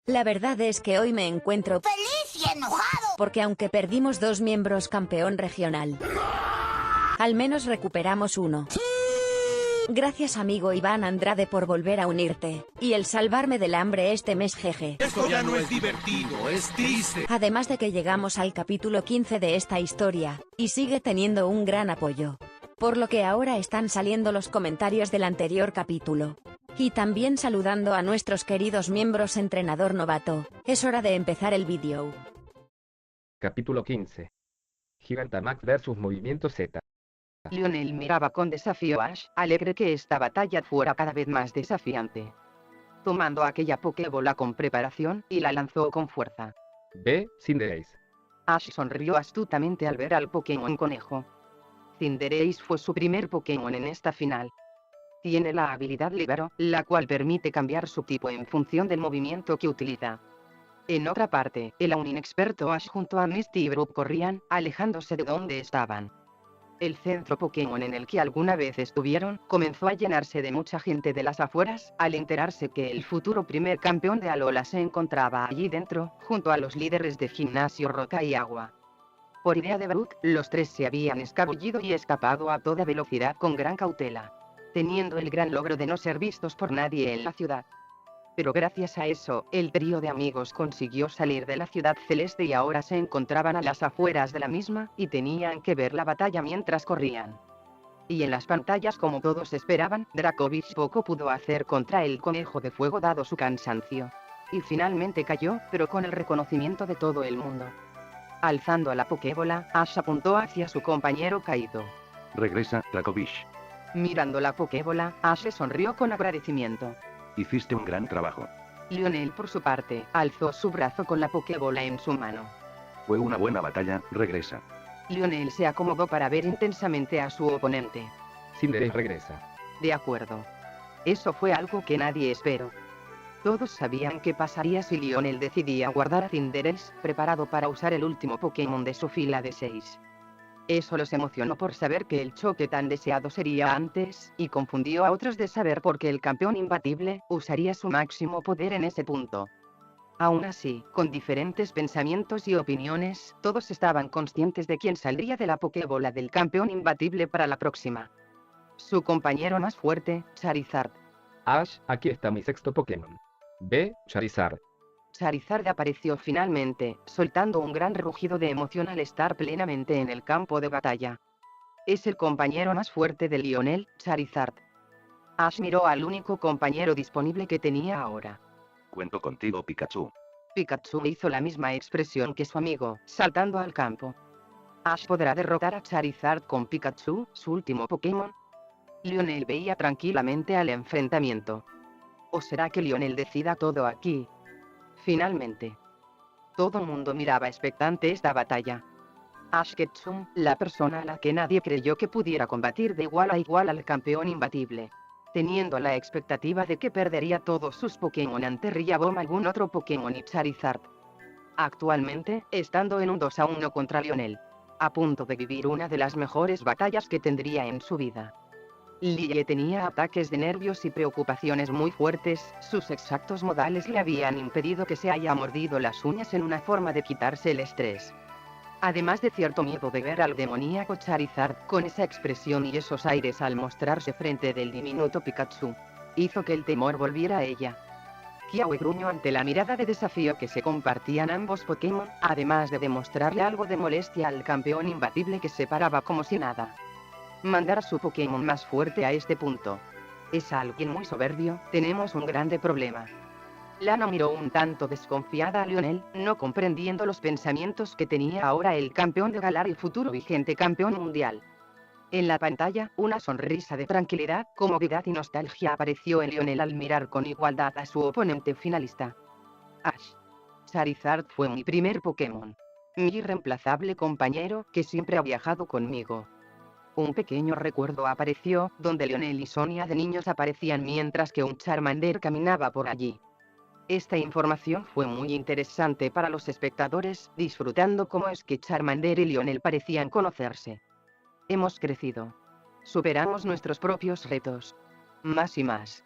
La verdad es que hoy me encuentro ¡Feliz y enojado! porque aunque perdimos 2 miembros campeón regional, al menos recuperamos uno. Gracias amigo Iván Andrade por volver a unirte, y el salvarme del hambre este mes jeje. Esto ya no es divertido, es triste. Además de que llegamos al capítulo 15 de esta historia, y sigue teniendo un gran apoyo. Por lo que ahora están saliendo los comentarios del anterior capítulo. Y también saludando a nuestros queridos miembros entrenador novato, es hora de empezar el vídeo. Capítulo 15. Gigantamax vs Movimiento Z. Lionel miraba con desafío a Ash, alegre que esta batalla fuera cada vez más desafiante. Tomando aquella Pokébola con preparación, y la lanzó con fuerza. B. Cinderace. Ash sonrió astutamente al ver al Pokémon conejo. Cinderace fue su primer Pokémon en esta final. Tiene la habilidad Libero, la cual permite cambiar su tipo en función del movimiento que utiliza. En otra parte, el aún inexperto Ash junto a Misty y Brook corrían, alejándose de donde estaban. El centro Pokémon en el que alguna vez estuvieron, comenzó a llenarse de mucha gente de las afueras, al enterarse que el futuro primer campeón de Alola se encontraba allí dentro, junto a los líderes de Gimnasio Roca y Agua. Por idea de Brook, los tres se habían escabullido y escapado a toda velocidad con gran cautela, teniendo el gran logro de no ser vistos por nadie en la ciudad. Pero gracias a eso, el trío de amigos consiguió salir de la ciudad celeste y ahora se encontraban a las afueras de la misma, y tenían que ver la batalla mientras corrían. Y en las pantallas, como todos esperaban, Dracovish poco pudo hacer contra el conejo de fuego dado su cansancio. Y finalmente cayó, pero con el reconocimiento de todo el mundo. Alzando a la Pokébola, Ash apuntó hacia su compañero caído. Regresa, Dracovish. Mirando la Pokébola, Ash le sonrió con agradecimiento. Hiciste un gran trabajo. Lionel por su parte, alzó su brazo con la Pokébola en su mano. Fue una buena batalla, regresa. Lionel se acomodó para ver intensamente a su oponente. Cinderace regresa. De acuerdo. Eso fue algo que nadie esperó. Todos sabían qué pasaría si Lionel decidía guardar a Cinderace, preparado para usar el último Pokémon de su fila de 6. Eso los emocionó por saber que el choque tan deseado sería antes, y confundió a otros de saber por qué el campeón imbatible usaría su máximo poder en ese punto. Aún así, con diferentes pensamientos y opiniones, todos estaban conscientes de quién saldría de la Pokébola del campeón imbatible para la próxima. Su compañero más fuerte, Charizard. Ash, aquí está mi sexto Pokémon. B. Charizard. Charizard apareció finalmente, soltando un gran rugido de emoción al estar plenamente en el campo de batalla. Es el compañero más fuerte de Lionel, Charizard. Ash miró al único compañero disponible que tenía ahora. Cuento contigo, Pikachu. Pikachu hizo la misma expresión que su amigo, saltando al campo. ¿Ash podrá derrotar a Charizard con Pikachu, su último Pokémon? Lionel veía tranquilamente al enfrentamiento. ¿O será que Lionel decida todo aquí? Finalmente, todo el mundo miraba expectante esta batalla. Ash Ketchum, la persona a la que nadie creyó que pudiera combatir de igual a igual al campeón imbatible, teniendo la expectativa de que perdería todos sus Pokémon ante Rillaboom, algún otro Pokémon y Charizard. Actualmente, estando en un 2-1 contra Lionel, a punto de vivir una de las mejores batallas que tendría en su vida. Lille tenía ataques de nervios y preocupaciones muy fuertes, sus exactos modales le habían impedido que se haya mordido las uñas en una forma de quitarse el estrés. Además de cierto miedo de ver al demoníaco Charizard con esa expresión y esos aires al mostrarse frente del diminuto Pikachu, hizo que el temor volviera a ella. Kiawe gruñó ante la mirada de desafío que se compartían ambos Pokémon, además de demostrarle algo de molestia al campeón imbatible que se paraba como si nada. Mandar a su Pokémon más fuerte a este punto. Es alguien muy soberbio, tenemos un grande problema. Lana miró un tanto desconfiada a Lionel, no comprendiendo los pensamientos que tenía ahora el campeón de Galar y futuro vigente campeón mundial. En la pantalla, una sonrisa de tranquilidad, comodidad y nostalgia apareció en Lionel al mirar con igualdad a su oponente finalista. Ash. Charizard fue mi primer Pokémon. Mi irreemplazable compañero, que siempre ha viajado conmigo. Un pequeño recuerdo apareció, donde Lionel y Sonia de niños aparecían mientras que un Charmander caminaba por allí. Esta información fue muy interesante para los espectadores, disfrutando cómo es que Charmander y Lionel parecían conocerse. Hemos crecido. Superamos nuestros propios retos. Más y más.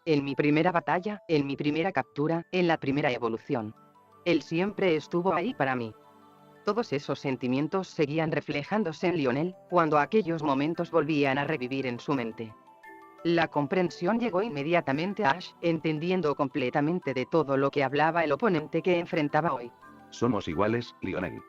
En mi primera batalla, en mi primera captura, en la primera evolución. Él siempre estuvo ahí para mí. Todos esos sentimientos seguían reflejándose en Lionel, cuando aquellos momentos volvían a revivir en su mente. La comprensión llegó inmediatamente a Ash, entendiendo completamente de todo lo que hablaba el oponente que enfrentaba hoy. Somos iguales, Lionel.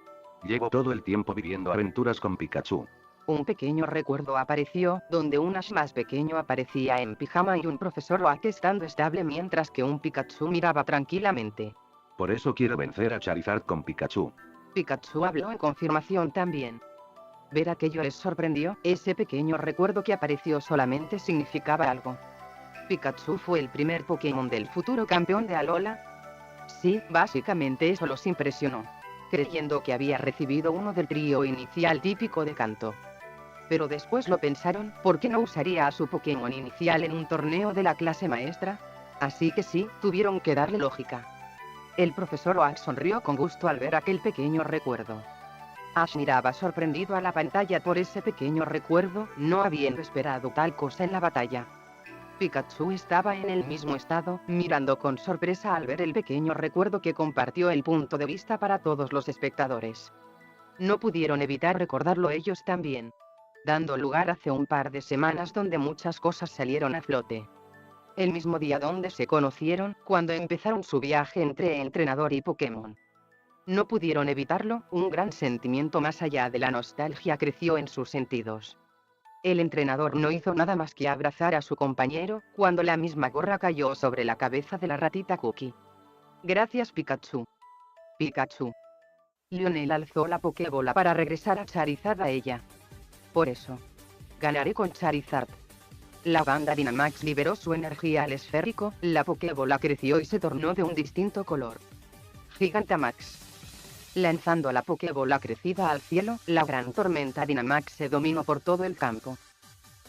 Llevo todo el tiempo viviendo aventuras con Pikachu. Un pequeño recuerdo apareció, donde un Ash más pequeño aparecía en pijama y un profesor Oak estando estable mientras que un Pikachu miraba tranquilamente. Por eso quiero vencer a Charizard con Pikachu. Pikachu habló en confirmación también. Ver aquello les sorprendió, ese pequeño recuerdo que apareció solamente significaba algo. ¿Pikachu fue el primer Pokémon del futuro campeón de Alola? Sí, básicamente eso los impresionó, creyendo que había recibido uno del trío inicial típico de Kanto. Pero después lo pensaron, ¿por qué no usaría a su Pokémon inicial en un torneo de la clase maestra? Así que sí, tuvieron que darle lógica. El profesor Oak sonrió con gusto al ver aquel pequeño recuerdo. Ash miraba sorprendido a la pantalla por ese pequeño recuerdo, no habiendo esperado tal cosa en la batalla. Pikachu estaba en el mismo estado, mirando con sorpresa al ver el pequeño recuerdo que compartió el punto de vista para todos los espectadores. No pudieron evitar recordarlo ellos también, dando lugar hace un par de semanas donde muchas cosas salieron a flote. El mismo día donde se conocieron, cuando empezaron su viaje entre entrenador y Pokémon. No pudieron evitarlo, un gran sentimiento más allá de la nostalgia creció en sus sentidos. El entrenador no hizo nada más que abrazar a su compañero, cuando la misma gorra cayó sobre la cabeza de la ratita Cookie. Gracias Pikachu. Pikachu. Lionel alzó la Pokébola para regresar a Charizard a ella. Por eso. Ganaré con Charizard. La banda Dynamax liberó su energía al esférico, la Pokébola creció y se tornó de un distinto color. Gigantamax. Lanzando la Pokébola crecida al cielo, la gran tormenta Dynamax se dominó por todo el campo.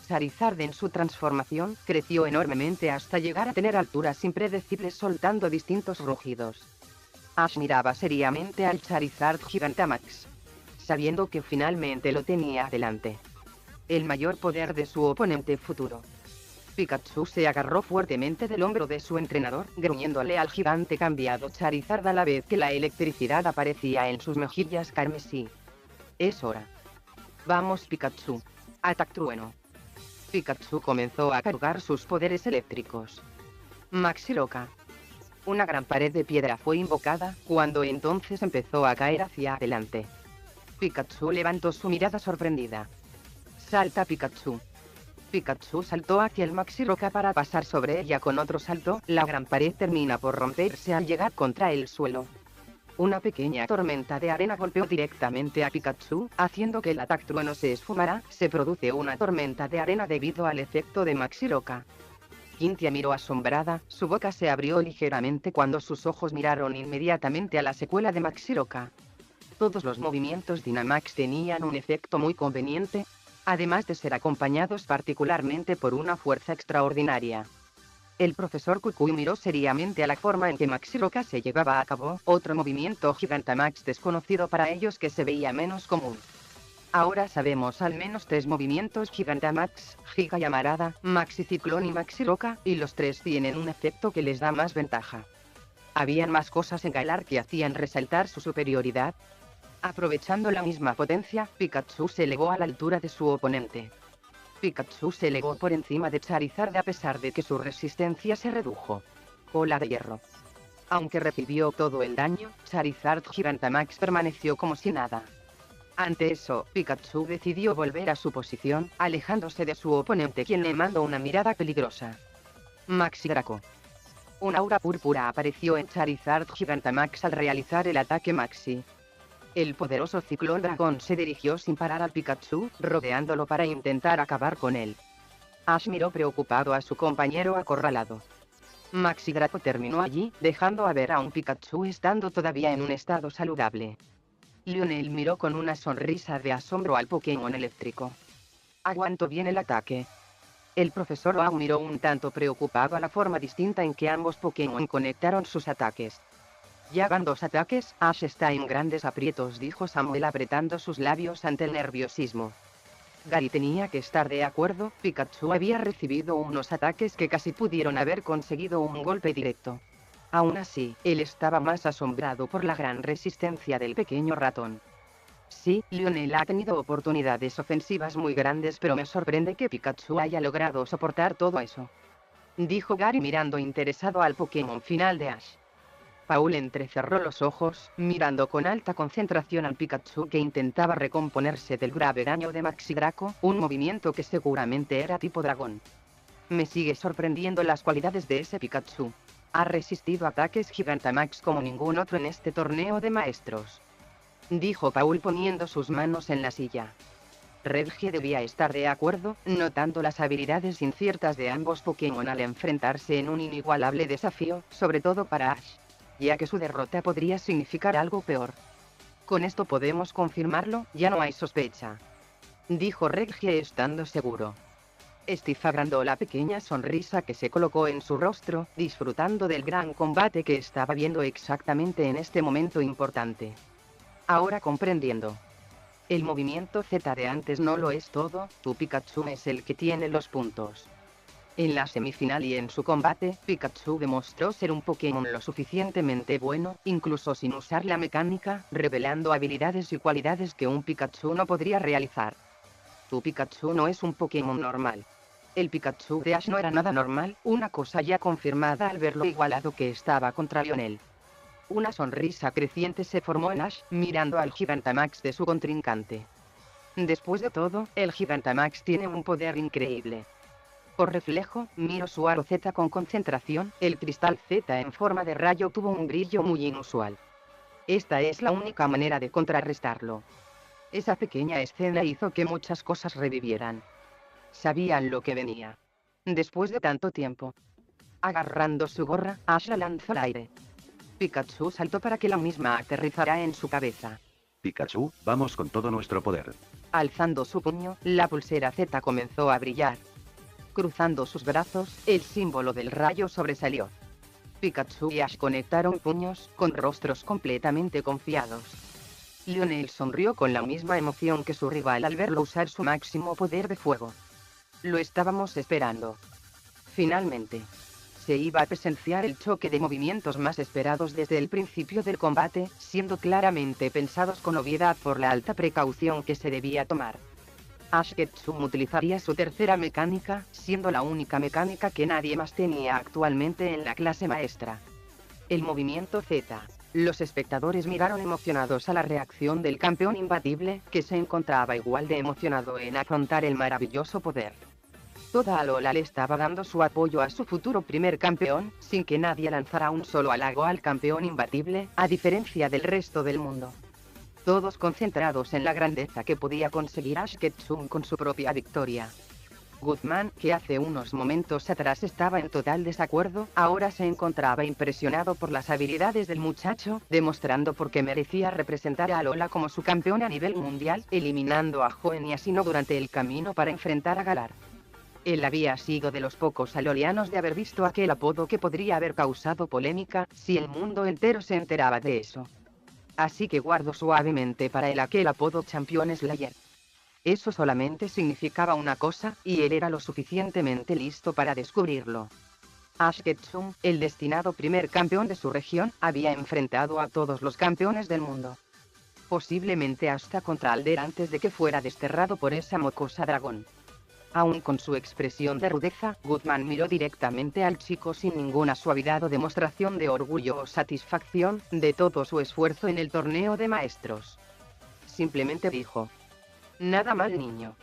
Charizard en su transformación, creció enormemente hasta llegar a tener alturas impredecibles soltando distintos rugidos. Ash miraba seriamente al Charizard Gigantamax, sabiendo que finalmente lo tenía delante. El mayor poder de su oponente futuro. Pikachu se agarró fuertemente del hombro de su entrenador, gruñéndole al gigante cambiado Charizard a la vez que la electricidad aparecía en sus mejillas carmesí. Es hora. Vamos Pikachu. Ataque trueno. Pikachu comenzó a cargar sus poderes eléctricos. Maxi Loca. Una gran pared de piedra fue invocada, cuando entonces empezó a caer hacia adelante. Pikachu levantó su mirada sorprendida. Salta Pikachu. Pikachu saltó hacia el Maxi Roca para pasar sobre ella con otro salto, la gran pared termina por romperse al llegar contra el suelo. Una pequeña tormenta de arena golpeó directamente a Pikachu, haciendo que el ataque trueno se esfumara, se produce una tormenta de arena debido al efecto de Maxi Roca. Quintia miró asombrada, su boca se abrió ligeramente cuando sus ojos miraron inmediatamente a la secuela de Maxi Roca. Todos los movimientos Dynamax tenían un efecto muy conveniente, además de ser acompañados particularmente por una fuerza extraordinaria. El profesor Kukui miró seriamente a la forma en que Maxi Roca se llevaba a cabo, otro movimiento Gigantamax desconocido para ellos que se veía menos común. Ahora sabemos al menos 3 movimientos Gigantamax, Giga Llamarada, Maxi Ciclón y Maxi Roca, y los 3 tienen un efecto que les da más ventaja. ¿Habían más cosas en Galar que hacían resaltar su superioridad? Aprovechando la misma potencia, Pikachu se elevó a la altura de su oponente. Pikachu se elevó por encima de Charizard a pesar de que su resistencia se redujo. Cola de hierro. Aunque recibió todo el daño, Charizard Gigantamax permaneció como si nada. Ante eso, Pikachu decidió volver a su posición, alejándose de su oponente quien le mandó una mirada peligrosa. Maxi Draco. Un aura púrpura apareció en Charizard Gigantamax al realizar el ataque Maxi. El poderoso Ciclón Dragón se dirigió sin parar al Pikachu, rodeándolo para intentar acabar con él. Ash miró preocupado a su compañero acorralado. Maxi Draco terminó allí, dejando a ver a un Pikachu estando todavía en un estado saludable. Lionel miró con una sonrisa de asombro al Pokémon eléctrico. Aguantó bien el ataque. El profesor Oak miró un tanto preocupado a la forma distinta en que ambos Pokémon conectaron sus ataques. Ya van 2 ataques, Ash está en grandes aprietos, dijo Samuel apretando sus labios ante el nerviosismo. Gary tenía que estar de acuerdo, Pikachu había recibido unos ataques que casi pudieron haber conseguido un golpe directo. Aún así, él estaba más asombrado por la gran resistencia del pequeño ratón. Sí, Lionel ha tenido oportunidades ofensivas muy grandes, pero me sorprende que Pikachu haya logrado soportar todo eso, dijo Gary mirando interesado al Pokémon final de Ash. Paul entrecerró los ojos, mirando con alta concentración al Pikachu que intentaba recomponerse del grave daño de Maxi Draco, un movimiento que seguramente era tipo dragón. Me sigue sorprendiendo las cualidades de ese Pikachu. Ha resistido ataques Gigantamax como ningún otro en este torneo de maestros, dijo Paul poniendo sus manos en la silla. Reggie debía estar de acuerdo, notando las habilidades inciertas de ambos Pokémon al enfrentarse en un inigualable desafío, sobre todo para Ash, ya que su derrota podría significar algo peor. Con esto podemos confirmarlo, ya no hay sospecha, dijo Reggie estando seguro. Steve agrandó la pequeña sonrisa que se colocó en su rostro, disfrutando del gran combate que estaba viendo exactamente en este momento importante. Ahora comprendiendo. El movimiento Z de antes no lo es todo, tu Pikachu es el que tiene los puntos. En la semifinal y en su combate, Pikachu demostró ser un Pokémon lo suficientemente bueno, incluso sin usar la mecánica, revelando habilidades y cualidades que un Pikachu no podría realizar. Tu Pikachu no es un Pokémon normal. El Pikachu de Ash no era nada normal, una cosa ya confirmada al ver lo igualado que estaba contra Lionel. Una sonrisa creciente se formó en Ash, mirando al Gigantamax de su contrincante. Después de todo, el Gigantamax tiene un poder increíble. Por reflejo, miró su aro Z con concentración, el cristal Z en forma de rayo tuvo un brillo muy inusual. Esta es la única manera de contrarrestarlo. Esa pequeña escena hizo que muchas cosas revivieran. Sabían lo que venía. Después de tanto tiempo. Agarrando su gorra, Ash la lanzó al aire. Pikachu saltó para que la misma aterrizara en su cabeza. Pikachu, vamos con todo nuestro poder. Alzando su puño, la pulsera Z comenzó a brillar. Cruzando sus brazos, el símbolo del rayo sobresalió. Pikachu y Ash conectaron puños, con rostros completamente confiados. Lionel sonrió con la misma emoción que su rival al verlo usar su máximo poder de fuego. Lo estábamos esperando. Finalmente. Se iba a presenciar el choque de movimientos más esperados desde el principio del combate, siendo claramente pensados con obviedad por la alta precaución que se debía tomar. Ash Ketchum utilizaría su tercera mecánica, siendo la única mecánica que nadie más tenía actualmente en la clase maestra. El movimiento Z. Los espectadores miraron emocionados a la reacción del campeón imbatible, que se encontraba igual de emocionado en afrontar el maravilloso poder. Toda Alola le estaba dando su apoyo a su futuro primer campeón, sin que nadie lanzara un solo halago al campeón imbatible, a diferencia del resto del mundo. Todos concentrados en la grandeza que podía conseguir Ash Ketchum con su propia victoria. Goodman, que hace unos momentos atrás estaba en total desacuerdo, ahora se encontraba impresionado por las habilidades del muchacho, demostrando por qué merecía representar a Alola como su campeón a nivel mundial, eliminando a Hoenn y a Sinnoh durante el camino para enfrentar a Galar. Él había sido de los pocos alolianos de haber visto aquel apodo que podría haber causado polémica, si el mundo entero se enteraba de eso. Así que guardó suavemente para él aquel apodo Champion Slayer. Eso solamente significaba una cosa, y él era lo suficientemente listo para descubrirlo. Ash Ketchum, el destinado primer campeón de su región, había enfrentado a todos los campeones del mundo. Posiblemente hasta contra Alder antes de que fuera desterrado por esa mocosa dragón. Aún con su expresión de rudeza, Goodman miró directamente al chico sin ninguna suavidad o demostración de orgullo o satisfacción de todo su esfuerzo en el torneo de maestros. Simplemente dijo: nada mal, niño.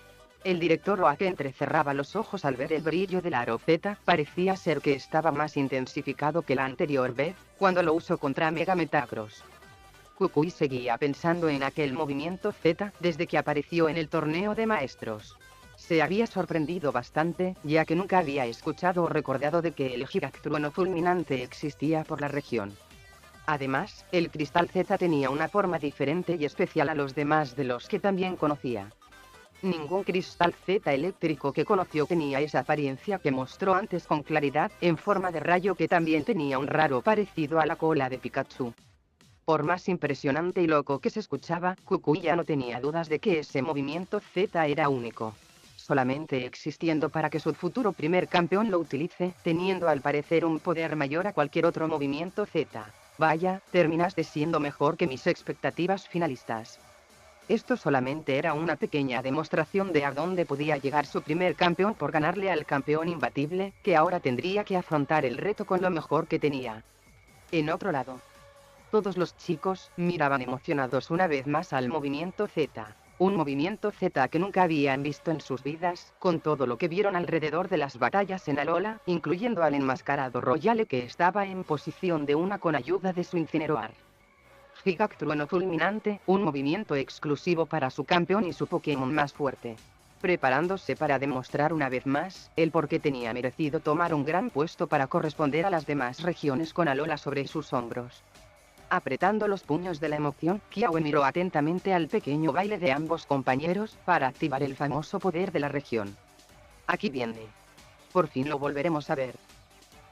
El director Oak entrecerraba los ojos al ver el brillo del aro Z, parecía ser que estaba más intensificado que la anterior vez, cuando lo usó contra Mega Metagross. Kukui seguía pensando en aquel movimiento Z desde que apareció en el torneo de maestros. Se había sorprendido bastante, ya que nunca había escuchado o recordado de que el Gigantrueno fulminante existía por la región. Además, el cristal Z tenía una forma diferente y especial a los demás de los que también conocía. Ningún cristal Z eléctrico que conoció tenía esa apariencia que mostró antes con claridad, en forma de rayo que también tenía un raro parecido a la cola de Pikachu. Por más impresionante y loco que se escuchaba, Kukui ya no tenía dudas de que ese movimiento Z era único. Solamente existiendo para que su futuro primer campeón lo utilice, teniendo al parecer un poder mayor a cualquier otro movimiento Z. Vaya, terminaste siendo mejor que mis expectativas finalistas. Esto solamente era una pequeña demostración de a dónde podía llegar su primer campeón por ganarle al campeón imbatible, que ahora tendría que afrontar el reto con lo mejor que tenía. En otro lado, todos los chicos miraban emocionados una vez más al movimiento Z. Un movimiento Z que nunca habían visto en sus vidas, con todo lo que vieron alrededor de las batallas en Alola, incluyendo al enmascarado Royale que estaba en posición de una con ayuda de su Incineroar. Gigactrueno fulminante, un movimiento exclusivo para su campeón y su Pokémon más fuerte. Preparándose para demostrar una vez más, el por qué tenía merecido tomar un gran puesto para corresponder a las demás regiones con Alola sobre sus hombros. Apretando los puños de la emoción, Kiawe miró atentamente al pequeño baile de ambos compañeros, para activar el famoso poder de la región. Aquí viene. Por fin lo volveremos a ver.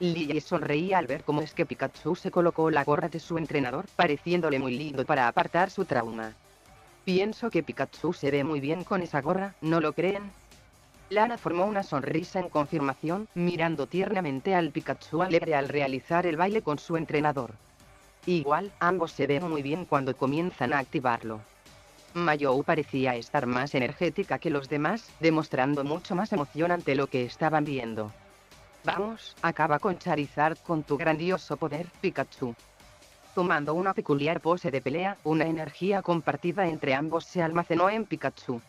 Lily sonreía al ver cómo es que Pikachu se colocó la gorra de su entrenador, pareciéndole muy lindo para apartar su trauma. Pienso que Pikachu se ve muy bien con esa gorra, ¿no lo creen? Lana formó una sonrisa en confirmación, mirando tiernamente al Pikachu alegre al realizar el baile con su entrenador. Igual, ambos se ven muy bien cuando comienzan a activarlo. Mayou parecía estar más energética que los demás, demostrando mucho más emoción ante lo que estaban viendo. Vamos, acaba con Charizard con tu grandioso poder, Pikachu. Tomando una peculiar pose de pelea, una energía compartida entre ambos se almacenó en Pikachu.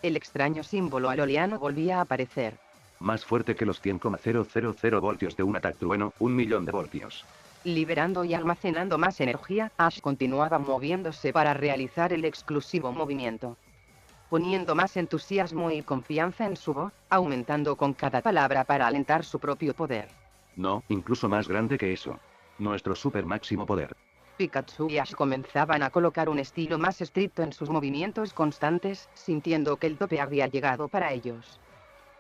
El extraño símbolo aloleano volvía a aparecer. Más fuerte que los 100,000 voltios de un ataque trueno, 1.000.000 de voltios. Liberando y almacenando más energía, Ash continuaba moviéndose para realizar el exclusivo movimiento. Poniendo más entusiasmo y confianza en su voz, aumentando con cada palabra para alentar su propio poder. No, incluso más grande que eso. Nuestro super máximo poder. Pikachu y Ash comenzaban a colocar un estilo más estricto en sus movimientos constantes, sintiendo que el tope había llegado para ellos.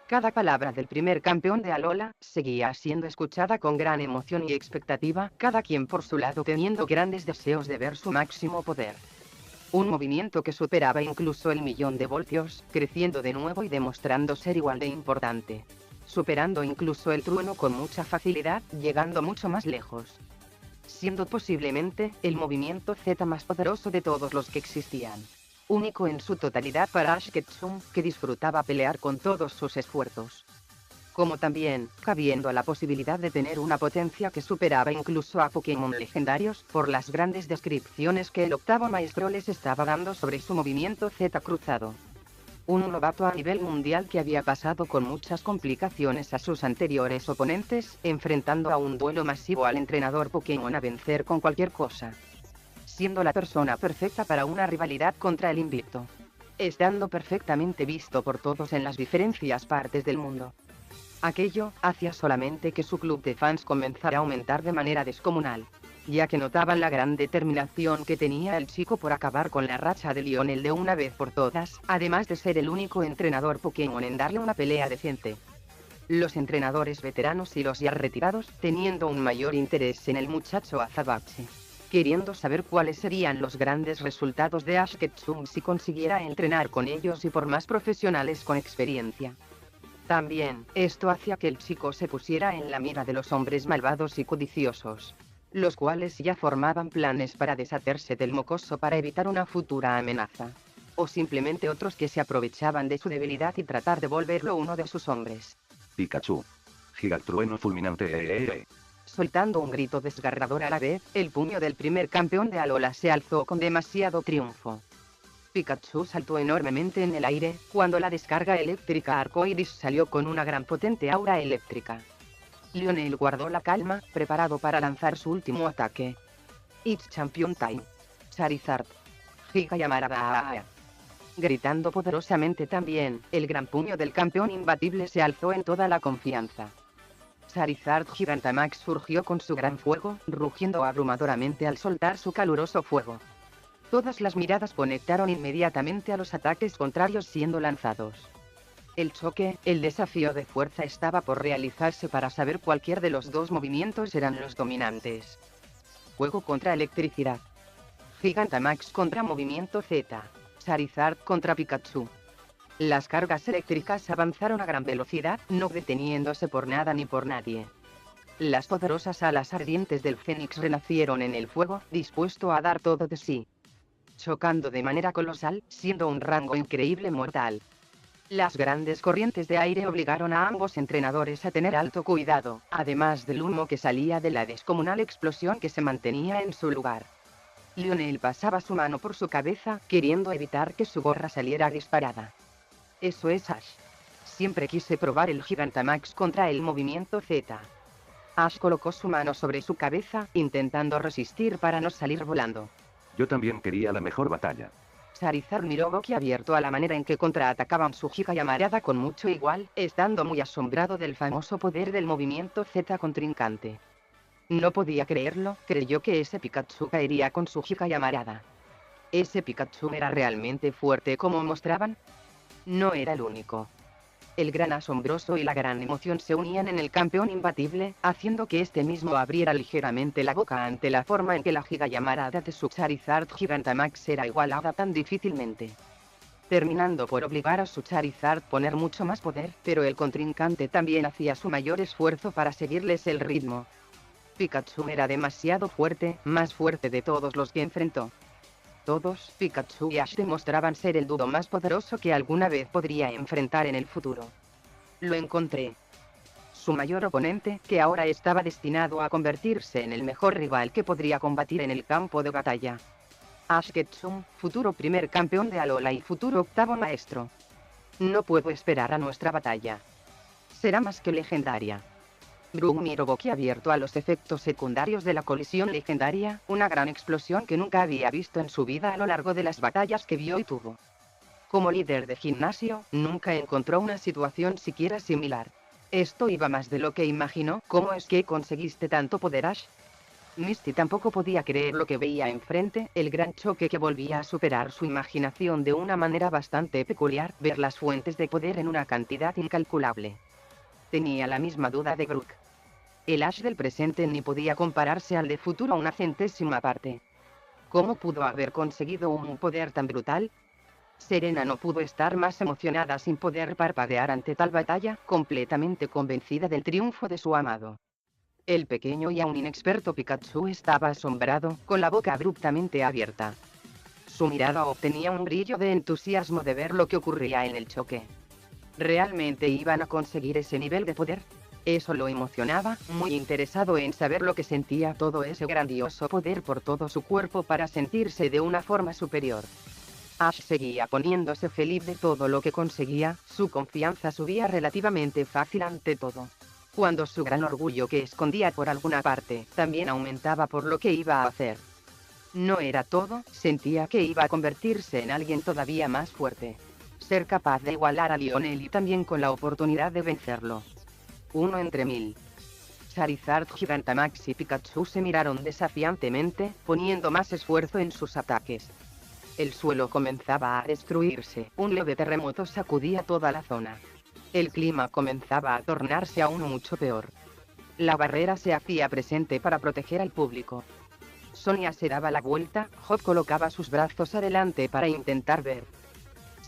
Cada palabra del primer campeón de Alola seguía siendo escuchada con gran emoción y expectativa, cada quien por su lado teniendo grandes deseos de ver su máximo poder. Un movimiento que superaba incluso el 1.000.000 de voltios, creciendo de nuevo y demostrando ser igual de importante. Superando incluso el trueno con mucha facilidad, llegando mucho más lejos. Siendo posiblemente el movimiento Z más poderoso de todos los que existían. Único en su totalidad para Ash Ketchum, que disfrutaba pelear con todos sus esfuerzos. Como también, cabiendo a la posibilidad de tener una potencia que superaba incluso a Pokémon legendarios, por las grandes descripciones que el octavo maestro les estaba dando sobre su movimiento Z cruzado. Un novato a nivel mundial que había pasado con muchas complicaciones a sus anteriores oponentes, enfrentando a un duelo masivo al entrenador Pokémon a vencer con cualquier cosa. Siendo la persona perfecta para una rivalidad contra el invicto. Estando perfectamente visto por todos en las diferentes partes del mundo. Aquello hacía solamente que su club de fans comenzara a aumentar de manera descomunal, ya que notaban la gran determinación que tenía el chico por acabar con la racha de Lionel de una vez por todas, además de ser el único entrenador Pokémon en darle una pelea decente. Los entrenadores veteranos y los ya retirados, teniendo un mayor interés en el muchacho azabache. Queriendo saber cuáles serían los grandes resultados de Ash Ketchum si consiguiera entrenar con ellos y por más profesionales con experiencia. También, esto hacía que el chico se pusiera en la mira de los hombres malvados y codiciosos, los cuales ya formaban planes para deshacerse del mocoso para evitar una futura amenaza. O simplemente otros que se aprovechaban de su debilidad y tratar de volverlo uno de sus hombres. Pikachu. Gigactrueno fulminante. Soltando un grito desgarrador a la vez, el puño del primer campeón de Alola se alzó con demasiado triunfo. Pikachu saltó enormemente en el aire, cuando la descarga eléctrica arcoiris salió con una gran potente aura eléctrica. Lionel guardó la calma, preparado para lanzar su último ataque. It's Champion Time. Charizard. Giga Yamarada. Gritando poderosamente también, el gran puño del campeón imbatible se alzó en toda la confianza. Charizard Gigantamax surgió con su gran fuego, rugiendo abrumadoramente al soltar su caluroso fuego. Todas las miradas conectaron inmediatamente a los ataques contrarios siendo lanzados. El choque, el desafío de fuerza estaba por realizarse para saber cualquier de los dos movimientos eran los dominantes. Fuego contra electricidad. Gigantamax contra Movimiento Z. Charizard contra Pikachu. Las cargas eléctricas avanzaron a gran velocidad, no deteniéndose por nada ni por nadie. Las poderosas alas ardientes del Fénix renacieron en el fuego, dispuesto a dar todo de sí, chocando de manera colosal, siendo un rango increíble mortal. Las grandes corrientes de aire obligaron a ambos entrenadores a tener alto cuidado, además del humo que salía de la descomunal explosión que se mantenía en su lugar. Lionel pasaba su mano por su cabeza, queriendo evitar que su gorra saliera disparada. Eso es Ash. Siempre quise probar el Gigantamax contra el Movimiento Z. Ash colocó su mano sobre su cabeza, intentando resistir para no salir volando. Yo también quería la mejor batalla. Charizard miró boquiabierto a la manera en que contraatacaban su Giga llamarada con mucho igual, estando muy asombrado del famoso poder del Movimiento Z contrincante. No podía creerlo, creyó que ese Pikachu caería con su Giga llamarada. ¿Ese Pikachu era realmente fuerte como mostraban? No era el único. El gran asombroso y la gran emoción se unían en el campeón imbatible, haciendo que este mismo abriera ligeramente la boca ante la forma en que la Giga llamarada de su Charizard Gigantamax era igualada tan difícilmente, terminando por obligar a su Charizard a poner mucho más poder, pero el contrincante también hacía su mayor esfuerzo para seguirles el ritmo. Pikachu era demasiado fuerte, más fuerte de todos los que enfrentó. Todos, Pikachu y Ash demostraban ser el dúo más poderoso que alguna vez podría enfrentar en el futuro. Lo encontré. Su mayor oponente, que ahora estaba destinado a convertirse en el mejor rival que podría combatir en el campo de batalla. Ash Ketchum, futuro primer campeón de Alola y futuro octavo maestro. No puedo esperar a nuestra batalla. Será más que legendaria. Brook miró boquiabierto a los efectos secundarios de la colisión legendaria, una gran explosión que nunca había visto en su vida a lo largo de las batallas que vio y tuvo. Como líder de gimnasio, nunca encontró una situación siquiera similar. Esto iba más de lo que imaginó. ¿Cómo es que conseguiste tanto poder, Ash? Misty tampoco podía creer lo que veía enfrente, el gran choque que volvía a superar su imaginación de una manera bastante peculiar, ver las fuentes de poder en una cantidad incalculable. Tenía la misma duda de Brook. El Ash del presente ni podía compararse al de futuro una centésima parte. ¿Cómo pudo haber conseguido un poder tan brutal? Serena no pudo estar más emocionada sin poder parpadear ante tal batalla, completamente convencida del triunfo de su amado. El pequeño y aún inexperto Pikachu estaba asombrado, con la boca abruptamente abierta. Su mirada obtenía un brillo de entusiasmo de ver lo que ocurría en el choque. ¿Realmente iban a conseguir ese nivel de poder? Eso lo emocionaba, muy interesado en saber lo que sentía todo ese grandioso poder por todo su cuerpo para sentirse de una forma superior. Ash seguía poniéndose feliz de todo lo que conseguía, su confianza subía relativamente fácil ante todo. Cuando su gran orgullo que escondía por alguna parte, también aumentaba por lo que iba a hacer. No era todo, sentía que iba a convertirse en alguien todavía más fuerte. Ser capaz de igualar a Lionel y también con la oportunidad de vencerlo. 1 entre 1000. Charizard, Gigantamax y Pikachu se miraron desafiantemente, poniendo más esfuerzo en sus ataques. El suelo comenzaba a destruirse, un leve terremoto sacudía toda la zona. El clima comenzaba a tornarse aún mucho peor. La barrera se hacía presente para proteger al público. Sonia se daba la vuelta, Hop colocaba sus brazos adelante para intentar ver.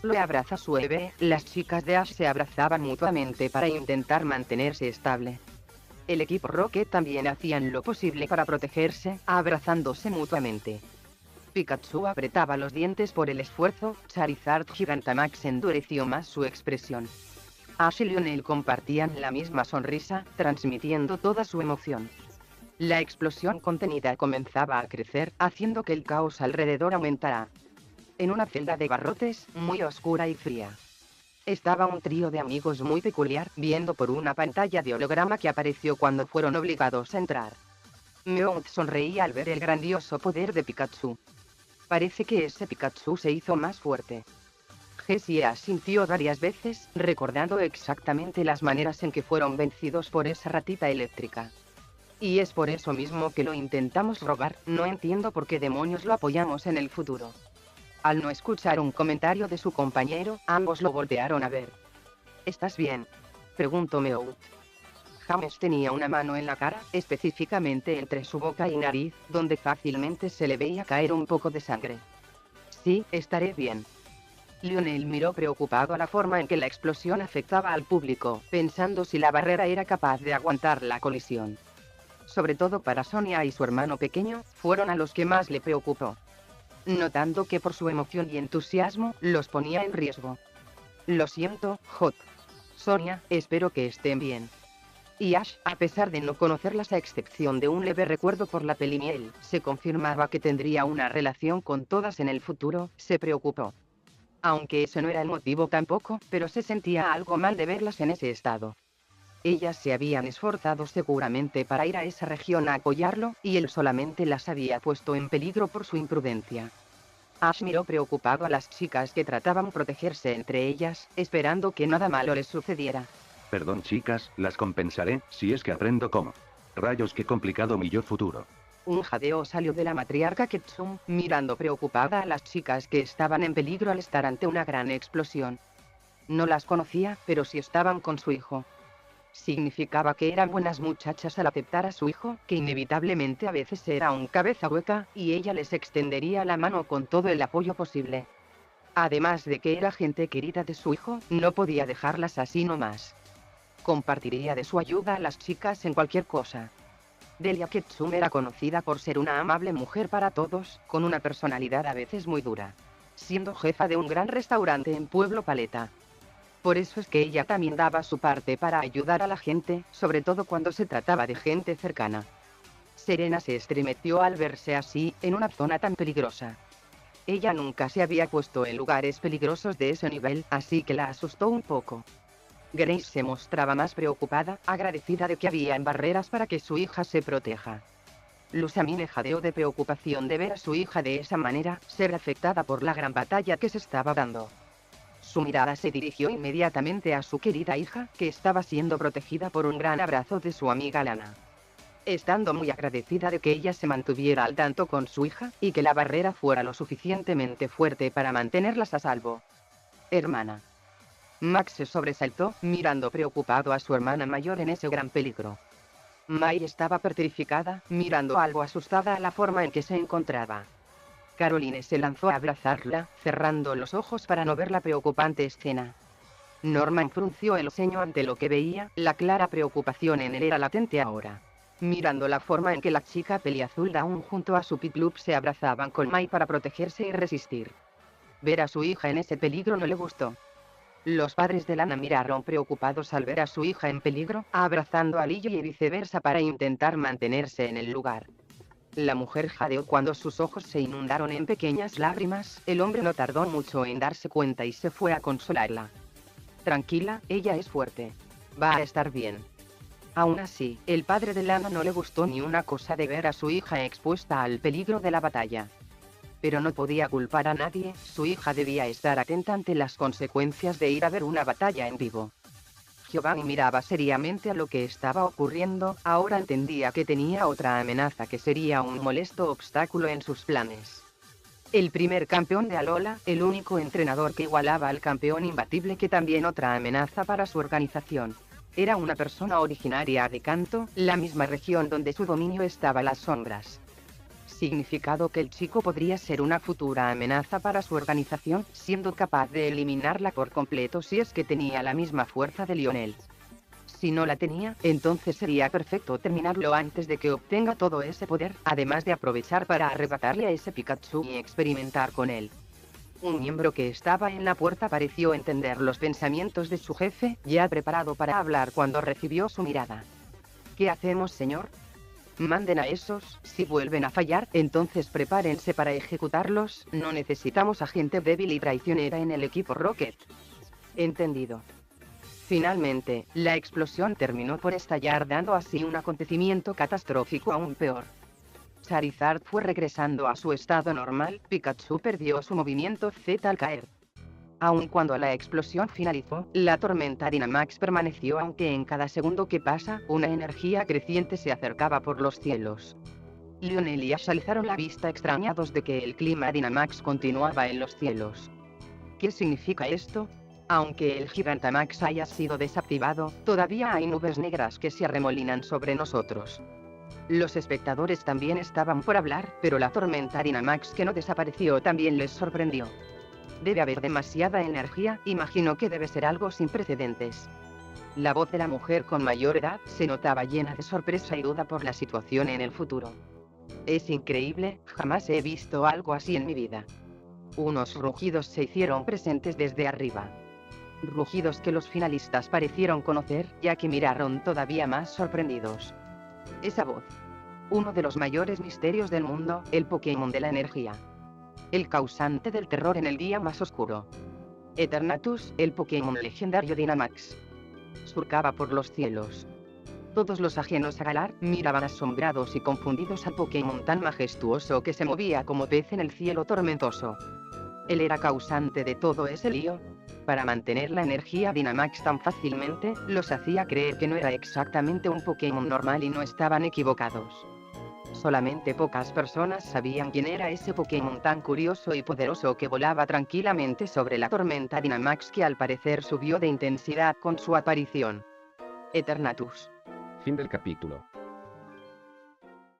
Lo abraza su bebé, las chicas de Ash se abrazaban mutuamente para intentar mantenerse estable. El equipo Rocket también hacían lo posible para protegerse, abrazándose mutuamente. Pikachu apretaba los dientes por el esfuerzo, Charizard Gigantamax endureció más su expresión. Ash y Lionel compartían la misma sonrisa, transmitiendo toda su emoción. La explosión contenida comenzaba a crecer, haciendo que el caos alrededor aumentara. En una celda de barrotes, muy oscura y fría, estaba un trío de amigos muy peculiar, viendo por una pantalla de holograma que apareció cuando fueron obligados a entrar. Meowth sonreía al ver el grandioso poder de Pikachu. Parece que ese Pikachu se hizo más fuerte. Jessie asintió varias veces, recordando exactamente las maneras en que fueron vencidos por esa ratita eléctrica. Y es por eso mismo que lo intentamos robar, no entiendo por qué demonios lo apoyamos en el futuro. Al no escuchar un comentario de su compañero, ambos lo voltearon a ver. ¿Estás bien?, preguntó Meowth. James tenía una mano en la cara, específicamente entre su boca y nariz, donde fácilmente se le veía caer un poco de sangre. Sí, estaré bien. Lionel miró preocupado a la forma en que la explosión afectaba al público, pensando si la barrera era capaz de aguantar la colisión. Sobre todo para Sonia y su hermano pequeño, fueron a los que más le preocupó, notando que por su emoción y entusiasmo, los ponía en riesgo. Lo siento, Hot. Sonia, espero que estén bien. Y Ash, a pesar de no conocerlas a excepción de un leve recuerdo por la peli Miel, se confirmaba que tendría una relación con todas en el futuro, se preocupó. Aunque ese no era el motivo tampoco, pero se sentía algo mal de verlas en ese estado. Ellas se habían esforzado seguramente para ir a esa región a apoyarlo, y él solamente las había puesto en peligro por su imprudencia. Ash miró preocupado a las chicas que trataban de protegerse entre ellas, esperando que nada malo les sucediera. Perdón chicas, las compensaré, si es que aprendo cómo. Rayos, qué complicado mi yo futuro. Un jadeo salió de la matriarca Ketsum, mirando preocupada a las chicas que estaban en peligro al estar ante una gran explosión. No las conocía, pero sí estaban con su hijo. Significaba que eran buenas muchachas al aceptar a su hijo, que inevitablemente a veces era un cabeza hueca, y ella les extendería la mano con todo el apoyo posible. Además de que era gente querida de su hijo, no podía dejarlas así nomás. Compartiría de su ayuda a las chicas en cualquier cosa. Delia Ketsum era conocida por ser una amable mujer para todos, con una personalidad a veces muy dura, siendo jefa de un gran restaurante en Pueblo Paleta. Por eso es que ella también daba su parte para ayudar a la gente, sobre todo cuando se trataba de gente cercana. Serena se estremeció al verse así, en una zona tan peligrosa. Ella nunca se había puesto en lugares peligrosos de ese nivel, así que la asustó un poco. Grace se mostraba más preocupada, agradecida de que había barreras para que su hija se proteja. Lusamine jadeó de preocupación de ver a su hija de esa manera, ser afectada por la gran batalla que se estaba dando. Su mirada se dirigió inmediatamente a su querida hija, que estaba siendo protegida por un gran abrazo de su amiga Lana. Estando muy agradecida de que ella se mantuviera al tanto con su hija, y que la barrera fuera lo suficientemente fuerte para mantenerlas a salvo. Hermana. Max se sobresaltó, mirando preocupado a su hermana mayor en ese gran peligro. Mai estaba petrificada, mirando algo asustada a la forma en que se encontraba. Caroline se lanzó a abrazarla, cerrando los ojos para no ver la preocupante escena. Norman frunció el ceño ante lo que veía, la clara preocupación en él era latente ahora. Mirando la forma en que la chica peliazul aún junto a su piclup se abrazaban con Mai para protegerse y resistir. Ver a su hija en ese peligro no le gustó. Los padres de Lana miraron preocupados al ver a su hija en peligro, abrazando a Lillo y viceversa para intentar mantenerse en el lugar. La mujer jadeó cuando sus ojos se inundaron en pequeñas lágrimas, el hombre no tardó mucho en darse cuenta y se fue a consolarla. Tranquila, ella es fuerte. Va a estar bien. Aún así, el padre de Lana no le gustó ni una cosa de ver a su hija expuesta al peligro de la batalla. Pero no podía culpar a nadie, su hija debía estar atenta ante las consecuencias de ir a ver una batalla en vivo. Giovanni miraba seriamente a lo que estaba ocurriendo, ahora entendía que tenía otra amenaza que sería un molesto obstáculo en sus planes. El primer campeón de Alola, el único entrenador que igualaba al campeón imbatible, que también otra amenaza para su organización. Era una persona originaria de Kanto, la misma región donde su dominio estaba las sombras. Significado que el chico podría ser una futura amenaza para su organización, siendo capaz de eliminarla por completo si es que tenía la misma fuerza de Lionel. Si no la tenía, entonces sería perfecto terminarlo antes de que obtenga todo ese poder, además de aprovechar para arrebatarle a ese Pikachu y experimentar con él. Un miembro que estaba en la puerta pareció entender los pensamientos de su jefe, ya preparado para hablar cuando recibió su mirada. ¿Qué hacemos, señor? Manden a esos, si vuelven a fallar, entonces prepárense para ejecutarlos, no necesitamos a gente débil y traicionera en el equipo Rocket. Entendido. Finalmente, la explosión terminó por estallar, dando así un acontecimiento catastrófico aún peor. Charizard fue regresando a su estado normal, Pikachu perdió su movimiento Z al caer. Aun cuando la explosión finalizó, la tormenta Dynamax permaneció, aunque en cada segundo que pasa, una energía creciente se acercaba por los cielos. Lionel y Ash alzaron la vista extrañados de que el clima Dynamax continuaba en los cielos. ¿Qué significa esto? Aunque el Gigantamax haya sido desactivado, todavía hay nubes negras que se arremolinan sobre nosotros. Los espectadores también estaban por hablar, pero la tormenta Dynamax que no desapareció también les sorprendió. Debe haber demasiada energía, imagino que debe ser algo sin precedentes. La voz de la mujer con mayor edad se notaba llena de sorpresa y duda por la situación en el futuro. Es increíble, jamás he visto algo así en mi vida. Unos rugidos se hicieron presentes desde arriba. Rugidos que los finalistas parecieron conocer, ya que miraron todavía más sorprendidos. Esa voz. Uno de los mayores misterios del mundo, el Pokémon de la energía. El causante del terror en el día más oscuro. Eternatus, el Pokémon legendario Dynamax. Surcaba por los cielos. Todos los ajenos a Galar miraban asombrados y confundidos al Pokémon tan majestuoso que se movía como pez en el cielo tormentoso. Él era causante de todo ese lío. Para mantener la energía Dynamax tan fácilmente, los hacía creer que no era exactamente un Pokémon normal y no estaban equivocados. Solamente pocas personas sabían quién era ese Pokémon tan curioso y poderoso que volaba tranquilamente sobre la tormenta Dynamax, que al parecer subió de intensidad con su aparición. Eternatus. Fin del capítulo.